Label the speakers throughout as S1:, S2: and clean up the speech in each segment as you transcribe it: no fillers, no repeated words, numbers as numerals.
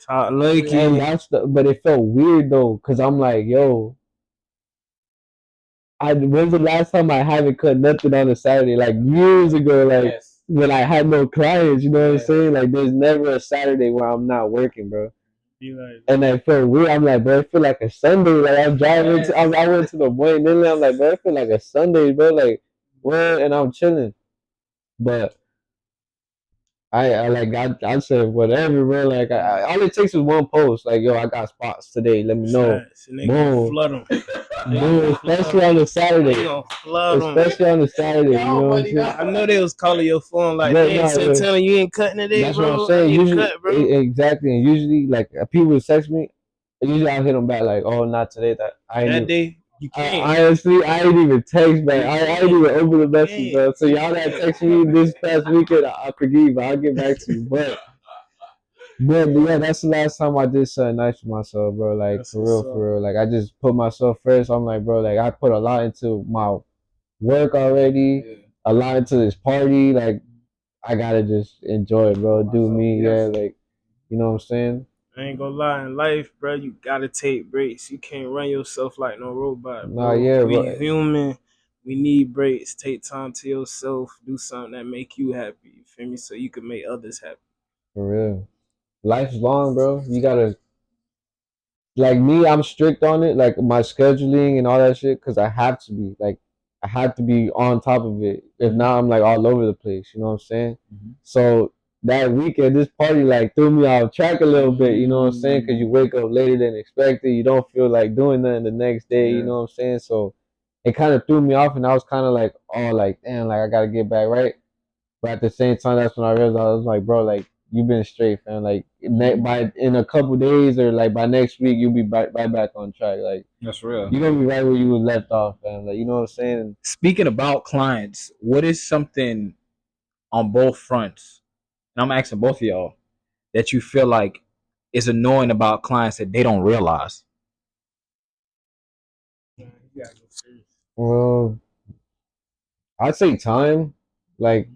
S1: Talk lucky.
S2: And but it felt weird though, cause I'm like, yo, when's the last time I haven't cut nothing on a Saturday? Like years ago, like when I had no clients, you know what I'm saying? Like there's never a Saturday where I'm not working, bro. And I felt weird. I'm like, bro, I feel like a Sunday. Like I'm driving I went to the point, and then I'm like, bro, I feel like a Sunday, bro. Like what? And I'm chilling. But I said whatever, bro. Like all it takes is one post. Like yo, I got spots today. Let me know.
S1: And they gonna
S2: Boom,
S1: flood them.
S2: boom. Especially on a
S1: They
S2: Saturday.
S1: gonna flood them.
S2: Especially on a Saturday. You know what I'm saying?
S1: I know they was calling your phone like,
S2: But
S1: "Damn,
S2: no,
S1: Santana, you ain't cutting today,
S2: that's what I'm
S1: bro. I
S2: saying.
S1: need to
S2: Usually,
S1: cut, bro."
S2: exactly, and usually, like people text me. Usually, I hit them back like, "Oh, not today." That I ain't
S1: That
S2: even.
S1: day, you can't.
S2: Honestly, I ain't even text back. I ain't even open the message, bro. So y'all that text me this past weekend, I forgive. I'll get back to you. But yeah, that's the last time I did something nice for myself, bro. Like
S1: That's
S2: for
S1: what's
S2: real,
S1: up.
S2: for real. Like I just put myself first. I'm like, bro, like I put a lot into my work already, a lot into this party. Like I gotta just enjoy it, bro. Do me, yeah. Like you know what I'm saying?
S1: I ain't gonna lie, in life, bro, you gotta take breaks. You can't run yourself like no robot,
S2: Nah,
S1: bro.
S2: yeah,
S1: We
S2: bro.
S1: human. We need breaks. Take time to yourself. Do something that make you happy. You feel me? So you can make others happy.
S2: For real. Life's long, bro. You gotta like me. I'm strict on it, like my scheduling and all that shit, because I have to be. Like I have to be on top of it. If not, I'm like all over the place. You know what I'm saying? So that weekend, this party like threw me off track a little bit. You know what I'm saying? Because you wake up later than expected. You don't feel like doing nothing the next day. You know what I'm saying? So it kind of threw me off, and I was kind of like, oh, like damn, like I gotta get back right. But at the same time, that's when I realized I was like, bro, like you've been straight, fam. Like by in a couple days or like by next week, you'll be right back on track. Like
S3: That's real.
S2: you're gonna be right where you were left off, fam. Like you know what I'm saying?
S3: Speaking about clients, what is something on both fronts, and I'm asking both of y'all, that you feel like is annoying about clients that they don't realize?
S2: Well, I'd say time. Like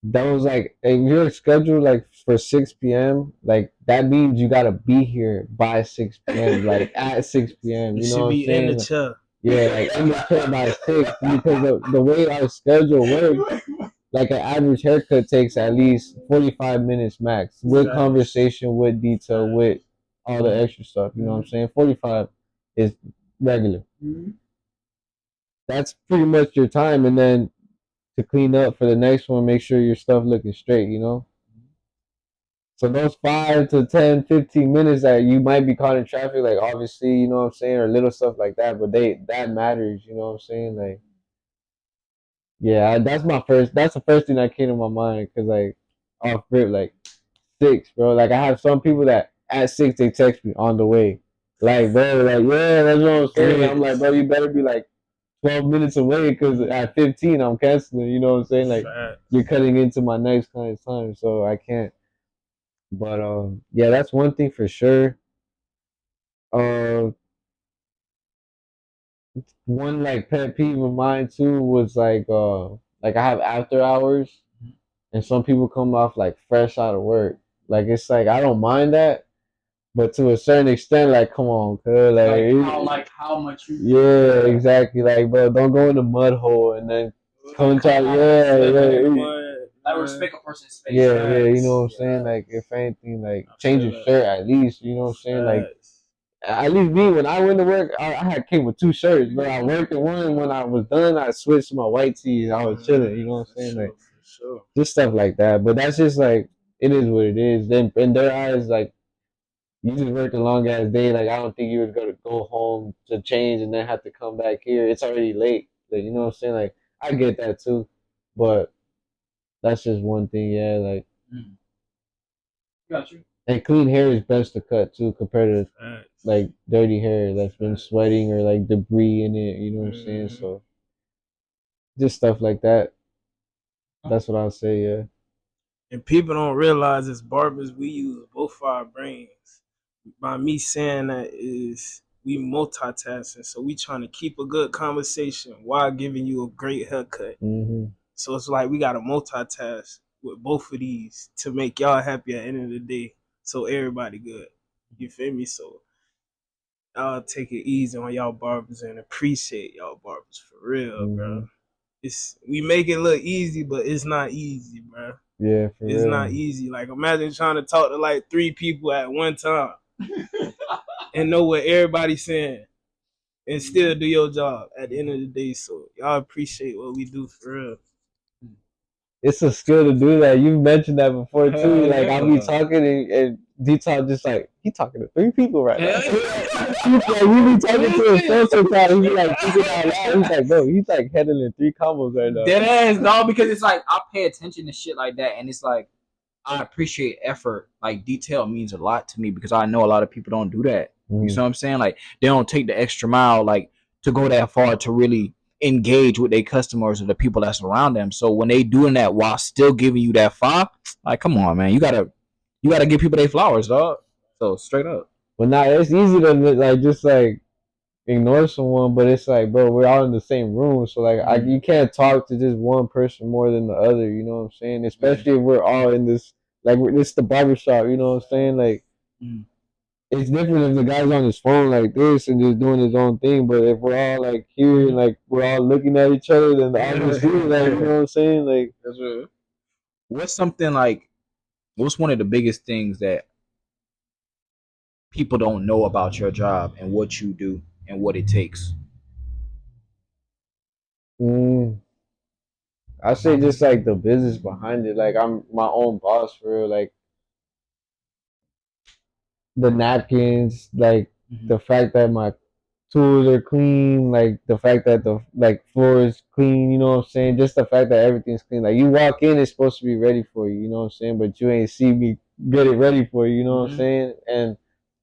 S2: that was like if you're scheduled like for 6 p.m. Like that means you gotta be here by 6 p.m. Like at 6 p.m.
S1: You
S2: You know
S1: should
S2: what I'm
S1: be in the
S2: saying?
S1: chair.
S2: Yeah, like in the chair by 6 because the way our schedule works, like an average haircut takes at least 45 minutes max with conversation, with detail, with all the extra stuff. You know what I'm saying? 45 is regular. That's pretty much your time, and then to clean up for the next one, make sure your stuff looking straight. You know. So those 5 to 10, 15 minutes that you might be caught in traffic, like obviously, you know what I'm saying, or little stuff like that, but that matters, you know what I'm saying? Like, yeah, that's the first thing that came to my mind, cause like off rip, like 6, bro. Like I have some people that at 6 they text me on the way, like bro, like yeah, that's what I'm saying. I'm like, bro, you better be like 12 minutes away, cause at 15 I'm canceling. You know what I'm saying? Like you're cutting into my next client's time, so I can't. But yeah, that's one thing for sure. Uh, one like pet peeve of mine too was like I have after hours, and some people come off like fresh out of work. Like it's like I don't mind that, but to a certain extent, like come on, cuz
S3: How much you?
S2: yeah, exactly. Like bro, don't go in the mud hole and then come try. Yeah, yeah.
S3: I respect a person's space.
S2: Yeah, yeah, you know what I'm saying? Like, if anything, like, change your shirt at least, you know what I'm saying? Like, at least me, when I went to work, I had came with 2 shirts, but I worked in one. When I was done, I switched to my white tee and I was chilling, you know what I'm saying? Like, just stuff like that. But that's just like, it is what it is. Then, in their eyes, like, you just worked a long ass day. Like, I don't think you was going to go home to change and then have to come back here. It's already late. Like, you know what I'm saying? Like, I get that too. But that's just one thing, yeah. Like,
S3: Got you.
S2: and clean hair is best to cut too, compared to like dirty hair that's been sweating or like debris in it. You know what I'm saying? So just stuff like that. That's what I'll say. Yeah.
S1: And people don't realize as barbers, we use both our brains. By me saying that is we multitasking, so we trying to keep a good conversation while giving you a great haircut. So it's like we got to multitask with both of these to make y'all happy at the end of the day. so everybody good. You feel me? So I'll take it easy on y'all barbers and appreciate y'all barbers for real, bro. We make it look easy, but it's not easy, bro.
S2: Yeah, for
S1: It's
S2: real.
S1: not easy. Like imagine trying to talk to like 3 people at one time and know what everybody's saying and still do your job at the end of the day. So y'all appreciate what we do for real.
S2: It's a skill to do that. You mentioned that before too. Like I'll be
S3: Yeah.
S2: talking and Dtop just like he talking to 3 people right now. He's like we be talking to himself sometimes. He be like thinking out loud. He's like, bro, he's like handling 3 combos right now.
S3: Dead ass, dog, because it's like I pay attention to shit like that, and it's like I appreciate effort. Like detail means a lot to me because I know a lot of people don't do that. You see what I'm saying? Like they don't take the extra mile, like to go that far to really engage with their customers or the people that's around them. So when they doing that while still giving you that five, like come on, man, you gotta give people their flowers, dog. So straight up.
S2: But nah, it's easy to like just like ignore someone, but it's like, bro, we're all in the same room, so like you can't talk to just one person more than the other. You know what I'm saying? Especially if we're all in this, like, this the barbershop. You know what I'm saying? Like, it's different if the guy's on his phone like this and just doing his own thing. But if we're all like here and like we're all looking at each other, then the atmosphere, like, you know what I'm saying? Like,
S3: that's real. What's something like? What's one of the biggest things that people don't know about your job and what you do and what it takes?
S2: I say just like the business behind it. Like I'm my own boss for real. Like the napkins, like the fact that my tools are clean, like the fact that the like floor is clean, you know what I'm saying? Just the fact that everything's clean. Like you walk in, it's supposed to be ready for you, you know what I'm saying? But you ain't see me get it ready for you, you know what I'm saying? And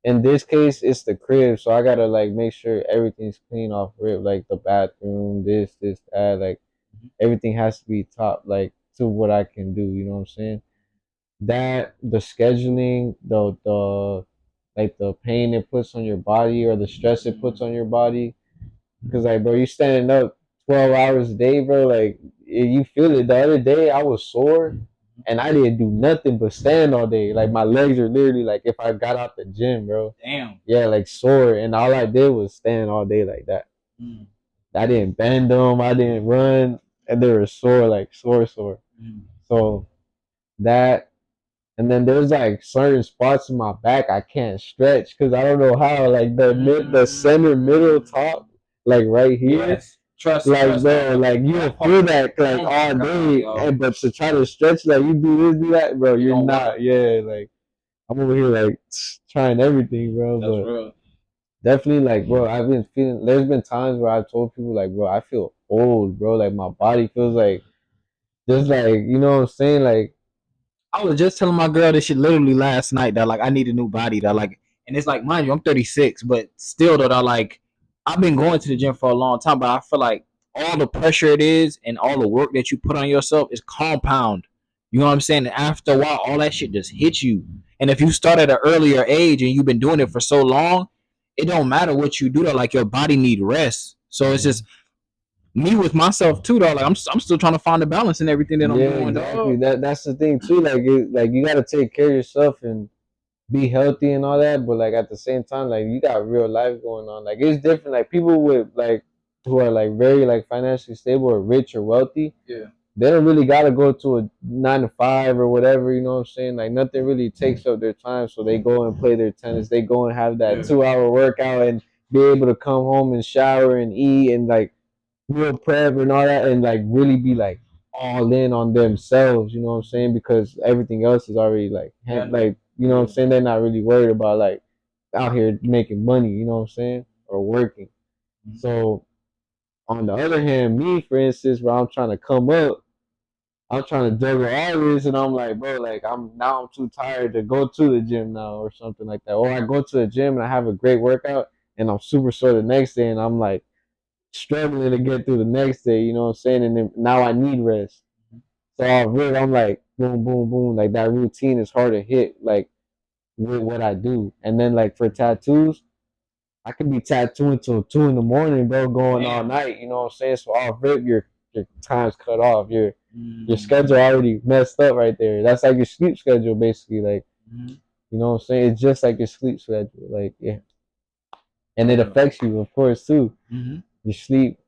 S2: in this case, it's the crib, so I gotta like make sure everything's clean off rip, like the bathroom, this, that, like everything has to be top, like to what I can do, you know what I'm saying? That the scheduling, the like the pain it puts on your body or the stress it puts on your body. Because like, bro, you standing up 12 hours a day, bro. Like you feel it. The other day I was sore and I didn't do nothing but stand all day. Like my legs are literally like if I got out the gym, bro.
S3: Damn.
S2: Yeah, like sore, and all I did was stand all day like that. I didn't bend them. I didn't run, and they were sore, like sore. So that. And then there's like certain spots in my back I can't stretch because I don't know how. Like the center middle top, like right here.
S3: Yes. Trust.
S2: Like bro, like you don't feel that like all day, and but to try to stretch, like you do this, do that, bro, you're not. Yeah, like I'm over here like trying everything, bro.
S3: That's
S2: but
S3: real.
S2: definitely, like, bro, I've been feeling. There's been times where I've told people, like, bro, I feel old, bro. Like my body feels like just like you know what I'm saying, like.
S3: I was just telling my girl this shit literally last night that like I need a new body that like, and it's like mind you I'm 36 but still that I like I've been going to the gym for a long time but I feel like all the pressure it is and all the work that you put on yourself is compound. You know what I'm saying? And after a while all that shit just hits you. And if you start at an earlier age and you've been doing it for so long, it don't matter what you do though, like your body need rest. So it's just me with myself too though. Like I'm still trying to find the balance in everything that I'm doing,
S2: Exactly.
S3: dog.
S2: That's the thing too. Like you gotta take care of yourself and be healthy and all that. But like at the same time, like you got real life going on. Like it's different. Like people with like who are like very like financially stable or rich or wealthy.
S3: Yeah.
S2: They don't really gotta go to a 9 to 5 or whatever. You know what I'm saying? Like nothing really takes up their time, so they go and play their tennis. They go and have that 2 hour workout and be able to come home and shower and eat and like real prep and all that and like really be like all in on themselves, you know what I'm saying? Because everything else is already like like you know what I'm saying? They're not really worried about like out here making money, you know what I'm saying? Or working. So on the other hand, me for instance, where I'm trying to come up, I'm trying to juggle all this and I'm like, bro, like I'm too tired to go to the gym now or something like that. Or I go to the gym and I have a great workout and I'm super sore the next day and I'm like struggling to get through the next day, you know what I'm saying? And then now I need rest. So I'm like boom, boom, boom. Like that routine is hard to hit, like with what I do. And then like for tattoos, I could be tattooing till 2 in the morning, bro, going all night. You know what I'm saying? So off rip, your time's cut off. Your schedule already messed up right there. That's like your sleep schedule, basically. Like You know what I'm saying? It's just like your sleep schedule. Like, yeah. And it affects you, of course, too.
S3: Mm-hmm.
S2: Your sleep.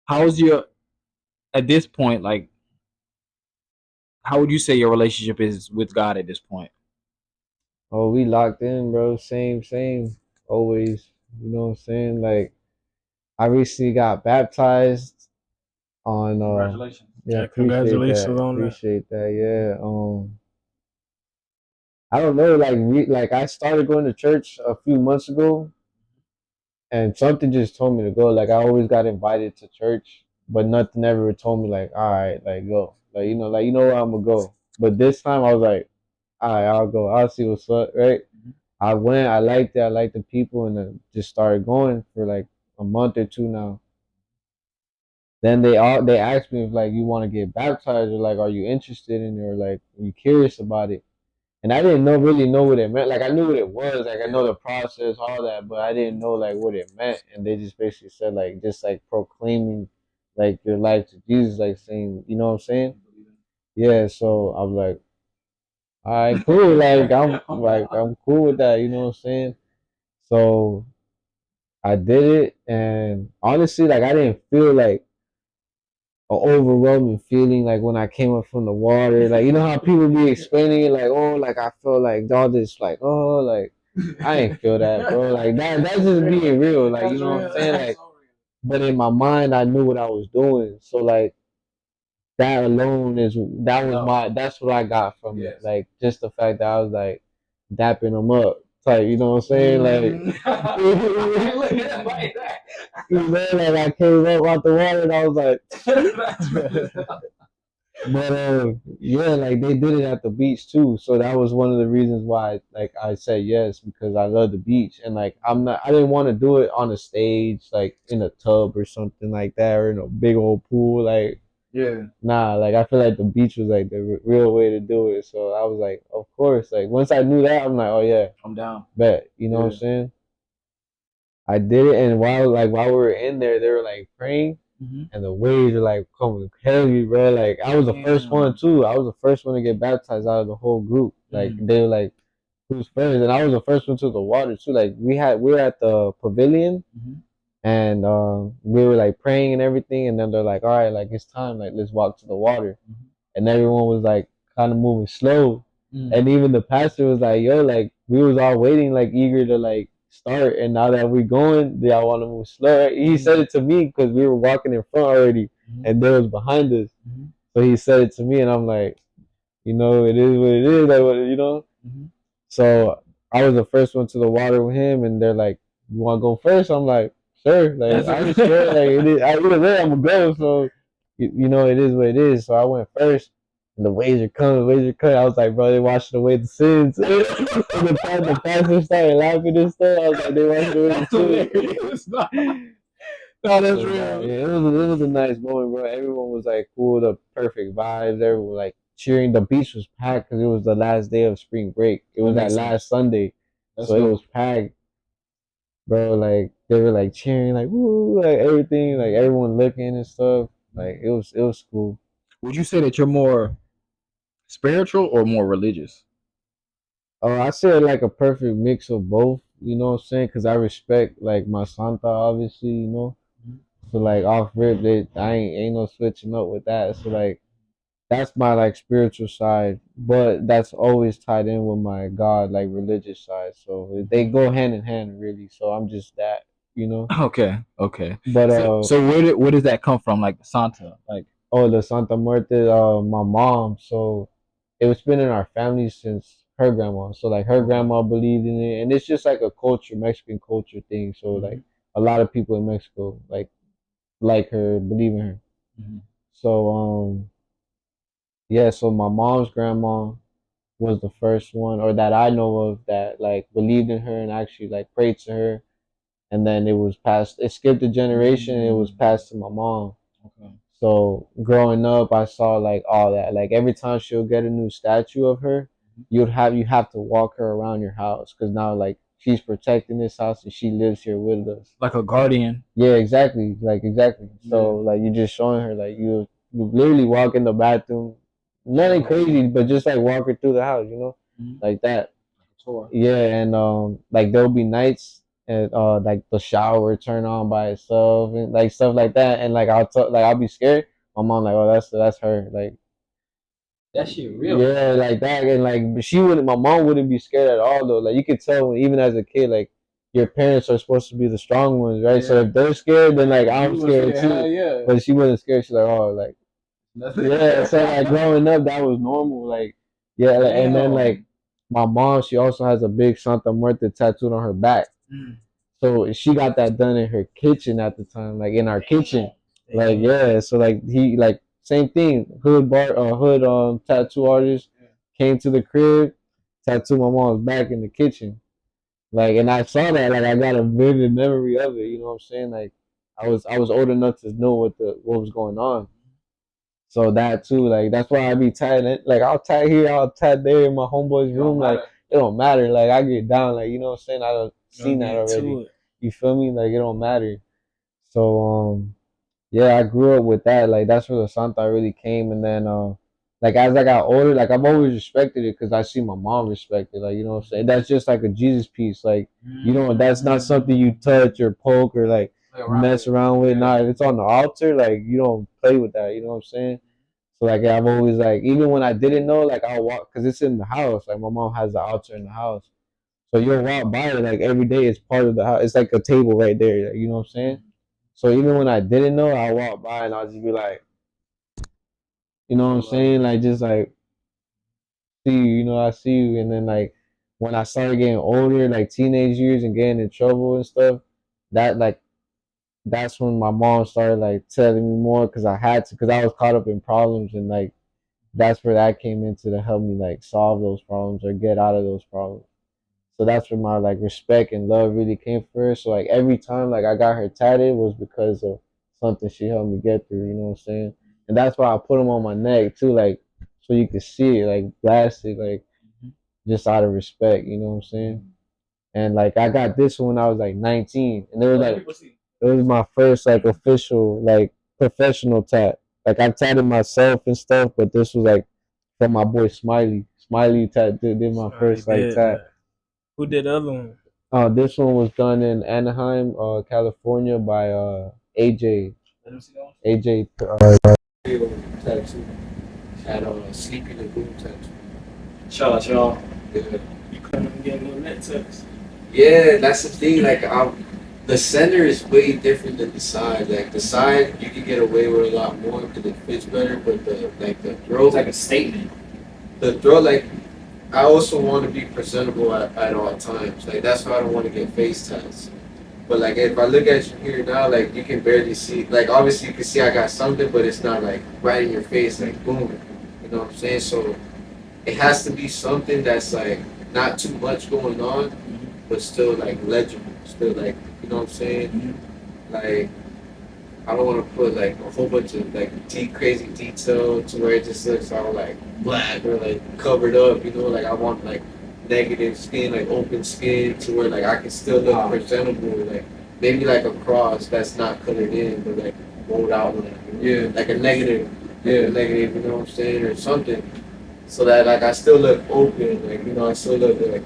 S3: How's your at this point? Like, how would you say your relationship is with God at this point?
S2: Oh, we locked in, bro. Same. Always. You know what I'm saying? Like, I recently got baptized on
S3: Congratulations.
S2: yeah,
S1: Yeah,
S2: appreciate
S1: congratulations
S2: that.
S1: on that.
S2: Appreciate that. Yeah. I don't know, like I started going to church a few months ago, and something just told me to go. Like I always got invited to church, but nothing ever told me like, all right, like go, like you know where I'm gonna go. But this time I was like, all right, I'll go. I'll see what's up, right? I went. I liked it. I liked the people, and then just started going for like a month or two now. Then they asked me if like you want to get baptized or like are you interested in it or like are you curious about it? And I didn't really know what it meant. Like I knew what it was, like I know the process, all that, but I didn't know like what it meant. And they just basically said like just like proclaiming like your life to Jesus, like saying, you know what I'm saying? Yeah. So I was like, all right, cool. I'm cool with that. You know what I'm saying? So I did it, and honestly, like I didn't feel like an overwhelming feeling like when I came up from the water. Like you know how people be explaining it like, oh, like I feel like all this like, oh, like I ain't feel that, bro. Like that's just being real. Like you know what I'm saying? Like, but in my mind, I knew what I was doing. So like that alone that's what I got from it. Like just the fact that I was like dapping them up. Like you know what I'm saying? Like you know, like I came up out the water and I was like but yeah, like they did it at the beach too. So that was one of the reasons why like I said yes because I love the beach and like I didn't want to do it on a stage like in a tub or something like that or in a big old pool like
S3: Yeah.
S2: nah, like I feel like the beach was like the real way to do it. So I was like, of course, like once I knew that, I'm like, oh yeah,
S3: I'm down.
S2: bet. You know what I'm saying? I did it, and while we were in there, they were like praying, and the waves were like coming heavy, bro. Like I was the first one too. I was the first one to get baptized out of the whole group. Like they were like, who's first? And I was the first one to the water too. Like we were at the pavilion, and we were like praying and everything, and then they're like, all right, like it's time, like let's walk to the water, and everyone was like kind of moving slow, and even the pastor was like, yo, like we was all waiting, like eager to like start, and now that we're going, they all want to move slow. He said it to me because we were walking in front already, and they was behind us, so he said it to me, and I'm like, you know, it is what it is, like what you know. So I was the first one to the water with him, and they're like, "You want to go first?" I'm like, "Sure." Like I just scared. Like it is, either way, I'm gonna go. So you know, it is what it is. So I went first. And the waves are coming, waves are coming. I was like, bro, they washing away the sins. And the pastor started laughing and stuff. I was like, they washing away the sins.
S3: No, that's
S2: So, nah,
S3: real.
S2: yeah, it was a nice moment, bro. Everyone was like cool, the perfect vibes. Everyone was like cheering. The beach was packed because it was the last day of spring break. It was that last Sunday, so it was packed, bro. Like they were like cheering, like woo, like everything, like everyone looking and stuff. Like it was cool.
S3: Would you say that you're more spiritual or more religious?
S2: I said like a perfect mix of both. You know what I'm saying? Because I respect like my Santa, obviously. You know, so like off rip, I ain't no switching up with that. So like that's my like spiritual side, but that's always tied in with my God like religious side. So they go hand in hand really. So I'm just that, you know.
S3: Okay, okay.
S2: But
S3: So where does that come from? Like Santa, like
S2: oh, the Santa Muerte, my mom. So it's been in our family since her grandma. So like her grandma believed in it, and it's just like a culture, Mexican culture thing. So like a lot of people in Mexico like her, believe in her. So yeah, so my mom's grandma was the first one, or that I know of, that like believed in her and actually like prayed to her. And then it was passed. It skipped a generation. And it was passed to my mom.
S3: okay.
S2: So growing up, I saw like all that. Like every time she'll get a new statue of her, you have to walk her around your house because now like she's protecting this house and she lives here with us.
S3: Like a guardian.
S2: Yeah, exactly. Like exactly. So like you're just showing her like you literally walk in the bathroom, nothing crazy, but just like walk her through the house, you know. like that.
S3: Tour.
S2: Yeah, and like there'll be nights and like the shower turn on by itself and like stuff like that, and like I'll be scared. My mom like, oh, that's her, like
S3: That shit real.
S2: yeah, like that, and like but she wouldn't. My mom wouldn't be scared at all though. Like you could tell when, even as a kid, like your parents are supposed to be the strong ones, right? So
S3: Yeah.
S2: if they're scared, then like I'm
S3: You was
S2: scared
S3: scared, hell
S2: too.
S3: yeah.
S2: But she wasn't scared. She's like, oh, like yeah. So like growing up, that was normal. Like yeah, like, and then like my mom, she also has a big Santa Muerte tattooed on her back. So she got that done in her kitchen at the time, like in our kitchen. Like yeah, so like he like same thing. Hood tattoo artist came to the crib, tattooed my mom's back in the kitchen. Like and I saw that, like I got a vivid memory of it, you know what I'm saying? Like I was old enough to know what was going on. So that too, like that's why I be tatting. Like I'll tat here, I'll tat there in my homeboy's room. Like it don't matter. Like I get down. Like you know what I'm saying. I don't seen that already. You feel me? Like it don't matter. So yeah, I grew up with that. Like that's where the Santa really came. And then like as I got older, like I've always respected it because I see my mom respect it. Like you know what I'm saying. That's just like a Jesus piece. Like you know that's not something you touch or poke or like mess around with. Nah, if it's on the altar, like you don't play with that. You know what I'm saying? So like I've always like even when I didn't know, like I'll walk because it's in the house. Like my mom has the altar in the house, so you'll walk by it like every day. It's part of the house. It's like a table right there. You know what I'm saying? So even when I didn't know, I walk by and I'll just be like, you know what I'm saying? Like just like see you, you know, I see you. And then like when I started getting older, like teenage years and getting in trouble and stuff, that like that's when my mom started like telling me more because I had to because I was caught up in problems and like that's where that came into to help me like solve those problems or get out of those problems. So that's where my like respect and love really came first. So like every time like I got her tatted was because of something she helped me get through. You know what I'm saying? And that's why I put them on my neck too, like so you could see it, like blasted, like just out of respect. You know what I'm saying? And like I got this one when I was like 19, and it was like it was my first like official like professional tat. Like I tatted myself and stuff, but this was like from my boy Smiley. Smiley did my first like tat.
S1: Who did the other one?
S2: This one was done in Anaheim, California by AJ. AJ tattoo at Sleepy Lagoon tattoo.
S3: Shout out y'all.
S2: Yeah.
S1: You couldn't get no net text.
S2: Yeah, that's the thing. Like, the center is way different than the side. Like the side, you can get away with a lot more because it fits better. But the throat,
S3: It's like a statement.
S2: the throat, like I also want to be presentable at all times. Like that's why I don't want to get face tats. But like if I look at you here now, like you can barely see. Like obviously you can see I got something, but it's not like right in your face, like boom. You know what I'm saying? So it has to be something that's like not too much going on, but still like legible. Still like you know what I'm saying? Like I don't want to put like a whole bunch of like crazy detail to where it just looks all like black or like covered up. You know, like I want like negative skin, like open skin, to where like I can still look presentable. Like maybe like a cross that's not colored in, but like rolled out like like a negative, negative. You know what I'm saying, or something, so that like I still look open. Like you know, I still look like.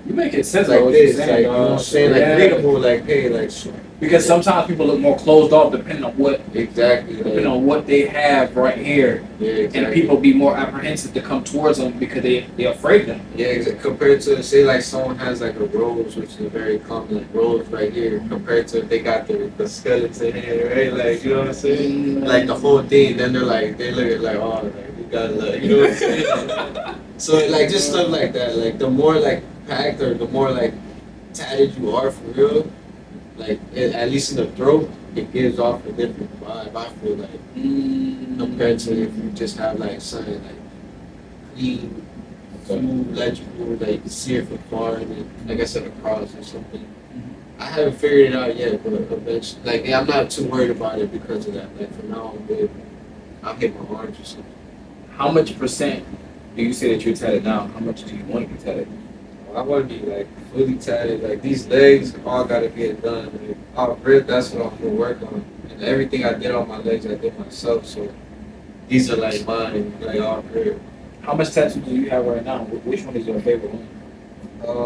S3: You make it sense
S2: Like
S3: what
S2: this,
S3: you're
S2: like
S3: saying,
S2: you know what I'm saying, like readable, like hey, like
S3: because sometimes people look more closed off depending on what
S2: depending
S3: on what they have right here,
S2: exactly.
S3: And people be more apprehensive to come towards them because they're afraid of them.
S2: Yeah, compared to say like someone has like a rose, which is a very common like rose right here, compared to if they got the skeleton head, right? Like you know what I'm saying? Like the whole thing, then they look at like oh, like we gotta look, you know what I'm saying? So like just stuff like that, like the more like packed or the more like tatted you are for real, like at least in the throat, it gives off a different vibe. I feel like compared to if you just have like something like clean, smooth, legible, like you can see it from far, and then like I said, across or something. I haven't figured it out yet, but eventually, like I'm not too worried about it because of that. Like for now, I'm good. I'll hit my arms or something.
S3: How much percent do you say that you're tatted now? How much do you want to get tatted?
S2: I want to be like fully tatted. Like these legs all gotta get done. Like I'll rip. That's what I'm gonna work on. And everything I did on my legs, I did myself. So these are like mine. Like all rip.
S3: How much tattoos do you have right now? Which one is your favorite one?